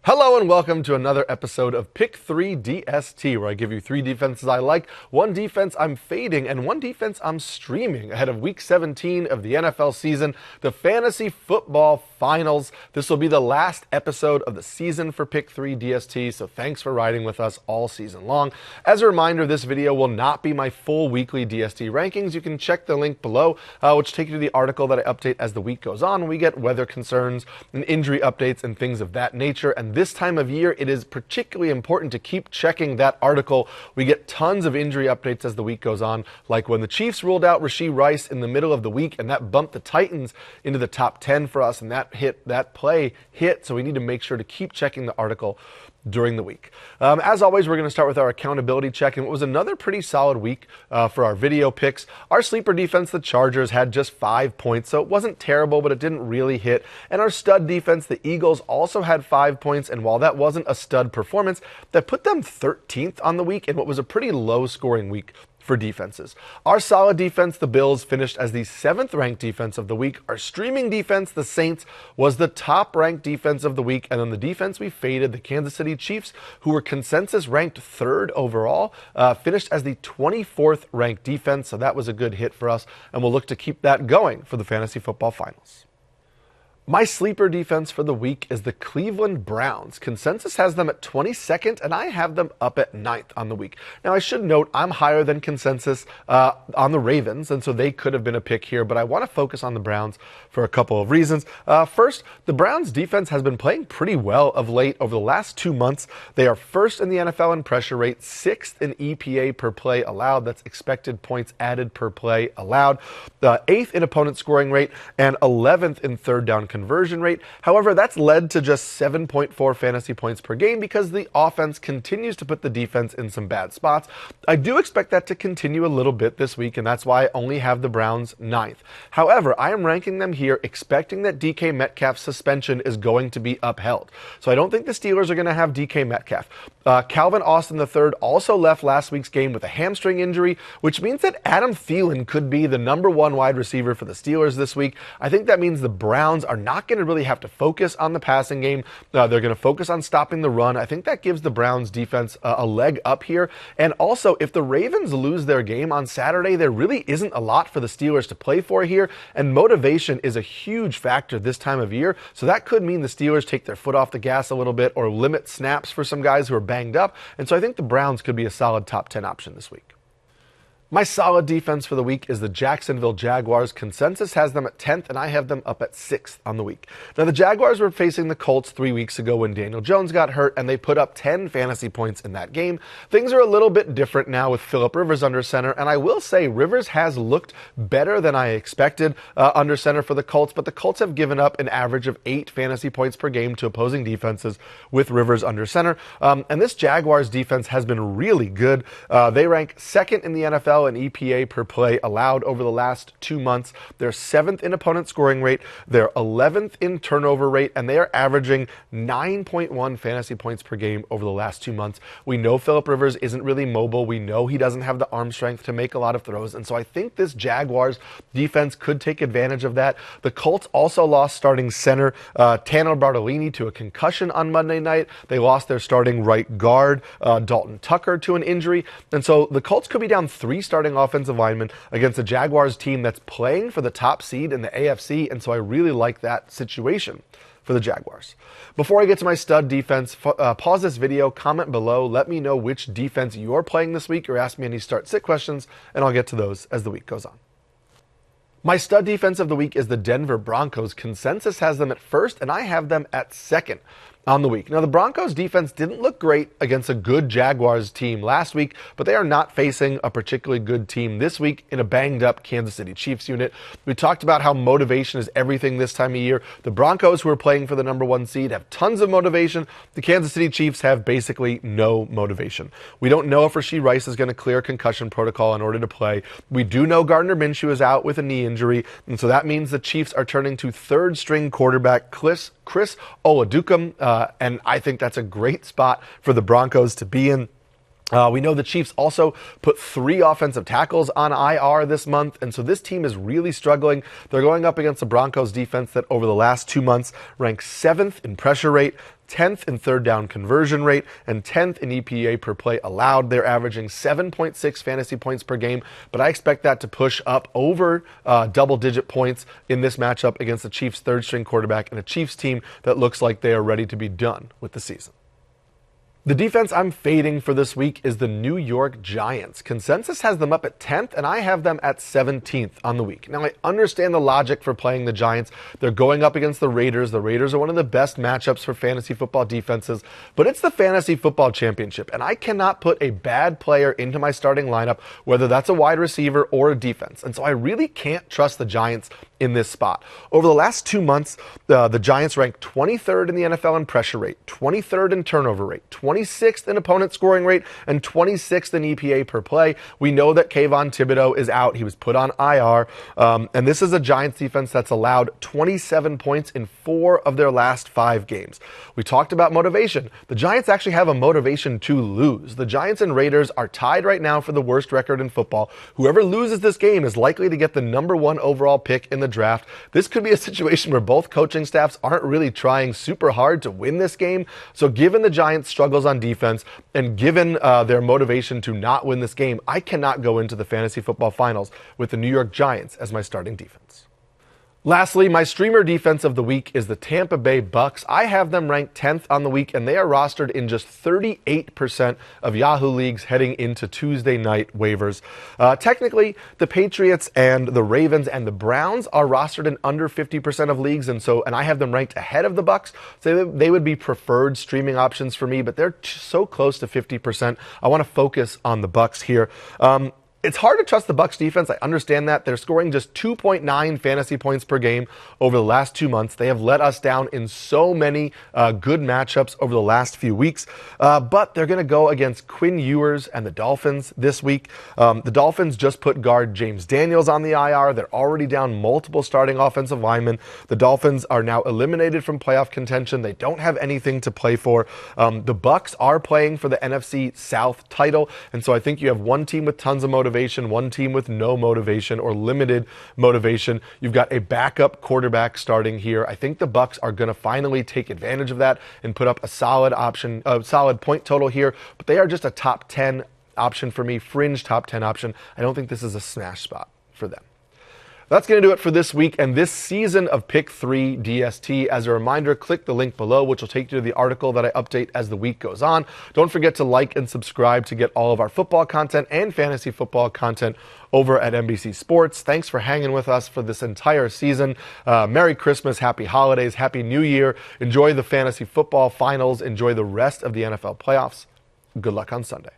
Hello and welcome to another episode of Pick 3 DST, where I give you 3 defenses I like, 1 defense I'm fading, and 1 defense I'm streaming ahead of Week 17 of the NFL season, the Fantasy Football Finals. This will be the last episode of the season for Pick 3 DST, so thanks for riding with us all season long. As a reminder, this video will not be my full weekly DST rankings. You can check the link below, which takes you to the article that I update as the week goes on. We get weather concerns and injury updates and things of that nature, and this time of year, it is particularly important to keep checking that article. We get tons of injury updates as the week goes on, like when the Chiefs ruled out Rashee Rice in the middle of the week, and that bumped the Titans into the top 10 for us, and that play hit, so we need to make sure to keep checking the article during the week. As always, we're going to start with our accountability check, and it was another pretty solid week for our video picks. Our sleeper defense, the Chargers, had just 5 points, so it wasn't terrible, but it didn't really hit. And our stud defense, the Eagles, also had 5 points, and while that wasn't a stud performance, that put them 13th on the week in what was a pretty low-scoring week for defenses. Our solid defense, the Bills, finished as the 7th ranked defense of the week. Our streaming defense, the Saints, was the top ranked defense of the week. And then the defense we faded, the Kansas City Chiefs, who were consensus ranked 3rd overall, finished as the 24th ranked defense. So that was a good hit for us. And we'll look to keep that going for the Fantasy Football Finals. My sleeper defense for the week is the Cleveland Browns. Consensus has them at 22nd, and I have them up at 9th on the week. Now, I should note I'm higher than consensus on the Ravens, and so they could have been a pick here, but I want to focus on the Browns for a couple of reasons. First, the Browns defense has been playing pretty well of late over the last 2 months. They are 1st in the NFL in pressure rate, 6th in EPA per play allowed, that's expected points added per play allowed, 8th in opponent scoring rate, and 11th in third down conversion rate. However, that's led to just 7.4 fantasy points per game because the offense continues to put the defense in some bad spots. I do expect that to continue a little bit this week, and that's why I only have the Browns 9th. However, I am ranking them here expecting that DK Metcalf's suspension is going to be upheld. So I don't think the Steelers are going to have DK Metcalf. Calvin Austin III also left last week's game with a hamstring injury, which means that Adam Thielen could be the number 1 wide receiver for the Steelers this week. I think that means the Browns are not going to really have to focus on the passing game. They're going to focus on stopping the run. I think that gives the Browns defense a leg up here. And also, if the Ravens lose their game on Saturday, there really isn't a lot for the Steelers to play for here. And motivation is a huge factor this time of year. So that could mean the Steelers take their foot off the gas a little bit or limit snaps for some guys who are banged up. And so I think the Browns could be a solid top 10 option this week. My solid defense for the week is the Jacksonville Jaguars. Consensus has them at 10th, and I have them up at 6th on the week. Now, the Jaguars were facing the Colts 3 weeks ago when Daniel Jones got hurt, and they put up 10 fantasy points in that game. Things are a little bit different now with Phillip Rivers under center, and I will say Rivers has looked better than I expected under center for the Colts, but the Colts have given up an average of 8 fantasy points per game to opposing defenses with Rivers under center. And this Jaguars defense has been really good. They rank 2nd in the NFL in EPA per play allowed over the last 2 months. They're 7th in opponent scoring rate. They're 11th in turnover rate, and they are averaging 9.1 fantasy points per game over the last 2 months. We know Phillip Rivers isn't really mobile. We know he doesn't have the arm strength to make a lot of throws, and so I think this Jaguars defense could take advantage of that. The Colts also lost starting center Tanner Bartolini to a concussion on Monday night. They lost their starting right guard Dalton Tucker to an injury, and so the Colts could be down 3 starting offensive linemen against a Jaguars team that's playing for the top seed in the AFC, and so I really like that situation for the Jaguars. Before I get to my stud defense, pause this video, comment below, let me know which defense you're playing this week, or ask me any start-sit questions, and I'll get to those as the week goes on. My stud defense of the week is the Denver Broncos. Consensus has them at 1st, and I have them at 2nd. on the week. Now, the Broncos defense didn't look great against a good Jaguars team last week, but they are not facing a particularly good team this week in a banged-up Kansas City Chiefs unit. We talked about how motivation is everything this time of year. The Broncos, who are playing for the number one seed, have tons of motivation. The Kansas City Chiefs have basically no motivation. We don't know if Rashee Rice is going to clear concussion protocol in order to play. We do know Gardner Minshew is out with a knee injury, and so that means the Chiefs are turning to third-string quarterback Cris Oladukum, and I think that's a great spot for the Broncos to be in. We know the Chiefs also put 3 offensive tackles on IR this month, and so this team is really struggling. They're going up against the Broncos defense that over the last 2 months ranks 7th in pressure rate, 10th in third down conversion rate, and 10th in EPA per play allowed. They're averaging 7.6 fantasy points per game, but I expect that to push up over double-digit points in this matchup against the Chiefs' third-string quarterback and a Chiefs team that looks like they are ready to be done with the season. The defense I'm fading for this week is the New York Giants. Consensus has them up at 10th, and I have them at 17th on the week. Now, I understand the logic for playing the Giants. They're going up against the Raiders. The Raiders are one of the best matchups for fantasy football defenses, but it's the fantasy football championship, and I cannot put a bad player into my starting lineup, whether that's a wide receiver or a defense. And so I really can't trust the Giants in this spot. Over the last 2 months, the Giants ranked 23rd in the NFL in pressure rate, 23rd in turnover rate, 26th in opponent scoring rate, and 26th in EPA per play. We know that Kayvon Thibodeau is out. He was put on IR. And this is a Giants defense that's allowed 27 points in 4 of their last 5 games. We talked about motivation. The Giants actually have a motivation to lose. The Giants and Raiders are tied right now for the worst record in football. Whoever loses this game is likely to get the number 1 overall pick in the draft. This could be a situation where both coaching staffs aren't really trying super hard to win this game. So given the Giants' struggles on defense and given their motivation to not win this game, I cannot go into the fantasy football finals with the New York Giants as my starting defense. Lastly, my streamer defense of the week is the Tampa Bay Bucks. I have them ranked 10th on the week, and they are rostered in just 38% of Yahoo leagues heading into Tuesday night waivers. Technically, the Patriots and the Ravens and the Browns are rostered in under 50% of leagues, and I have them ranked ahead of the Bucks. So they would be preferred streaming options for me, but they're so close to 50%. I want to focus on the Bucks here. It's hard to trust the Bucs defense. I understand that. They're scoring just 2.9 fantasy points per game over the last 2 months. They have let us down in so many good matchups over the last few weeks. But they're going to go against Quinn Ewers and the Dolphins this week. The Dolphins just put guard James Daniels on the IR. They're already down multiple starting offensive linemen. The Dolphins are now eliminated from playoff contention. They don't have anything to play for. The Bucs are playing for the NFC South title. And so I think you have one team with tons of motivation, one team with no motivation or limited motivation. You've got a backup quarterback starting here. I think the Bucs are going to finally take advantage of that and put up a solid point total here, but they are just a top 10 option for me, fringe top 10 option. I don't think this is a smash spot for them. That's going to do it for this week and this season of Pick 3 DST. As a reminder, click the link below, which will take you to the article that I update as the week goes on. Don't forget to like and subscribe to get all of our football content and fantasy football content over at NBC Sports. Thanks for hanging with us for this entire season. Merry Christmas, Happy Holidays, Happy New Year. Enjoy the fantasy football finals. Enjoy the rest of the NFL playoffs. Good luck on Sunday.